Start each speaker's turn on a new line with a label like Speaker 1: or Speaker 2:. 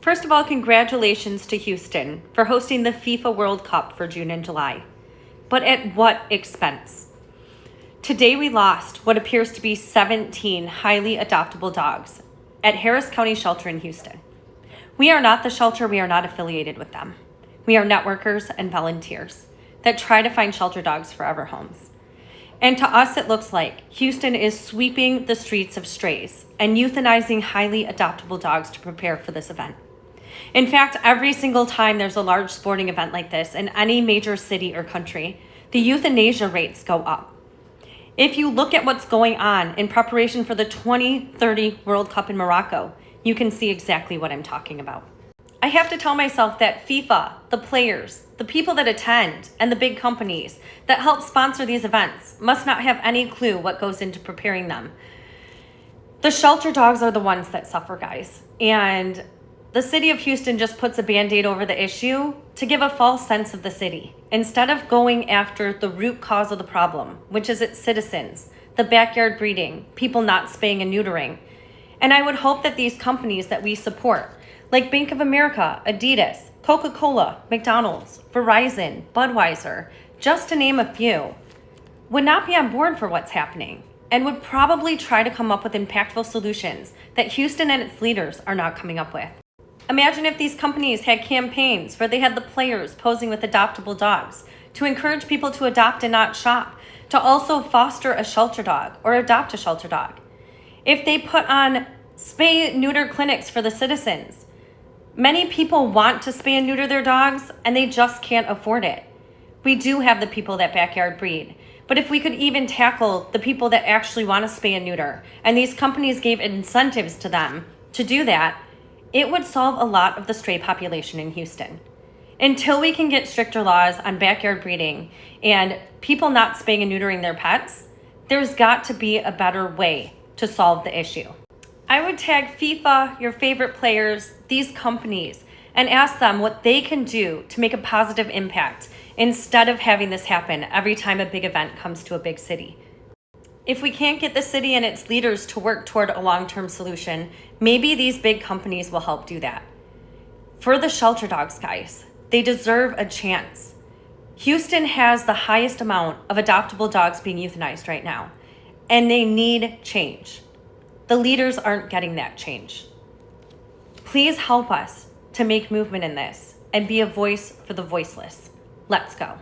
Speaker 1: First of all, congratulations to Houston for hosting the FIFA World Cup for June and July. But at what expense? Today we lost what appears to be 17 highly adoptable dogs at Harris County Shelter in Houston. We are not the shelter, we are not affiliated with them. We are networkers and volunteers that try to find shelter dogs forever homes. And to us, it looks like Houston is sweeping the streets of strays and euthanizing highly adoptable dogs to prepare for this event. In fact, every single time there's a large sporting event like this in any major city or country, the euthanasia rates go up. If you look at what's going on in preparation for the 2030 World Cup in Morocco, you can see exactly what I'm talking about. I have to tell myself that FIFA, the players, the people that attend, and the big companies that help sponsor these events must not have any clue what goes into preparing them. The shelter dogs are the ones that suffer, guys. And the city of Houston just puts a Band-Aid over the issue to give a false sense of the city, instead of going after the root cause of the problem, which is its citizens, the backyard breeding, people not spaying and neutering. And I would hope that these companies that we support, like Bank of America, Adidas, Coca-Cola, McDonald's, Verizon, Budweiser, just to name a few, would not be on board for what's happening and would probably try to come up with impactful solutions that Houston and its leaders are not coming up with. Imagine if these companies had campaigns where they had the players posing with adoptable dogs to encourage people to adopt and not shop, to also foster a shelter dog or adopt a shelter dog. If they put on spay-neuter clinics for the citizens. Many people want to spay and neuter their dogs and they just can't afford it. We do have the people that backyard breed, but if we could even tackle the people that actually want to spay and neuter, and these companies gave incentives to them to do that, it would solve a lot of the stray population in Houston. Until we can get stricter laws on backyard breeding and people not spaying and neutering their pets, there's got to be a better way to solve the issue. I would tag FIFA, your favorite players, these companies, and ask them what they can do to make a positive impact instead of having this happen every time a big event comes to a big city. If we can't get the city and its leaders to work toward a long-term solution, maybe these big companies will help do that. For the shelter dogs, guys, they deserve a chance. Houston has the highest amount of adoptable dogs being euthanized right now, and they need change. The leaders aren't getting that change. Please help us to make movement in this and be a voice for the voiceless. Let's go.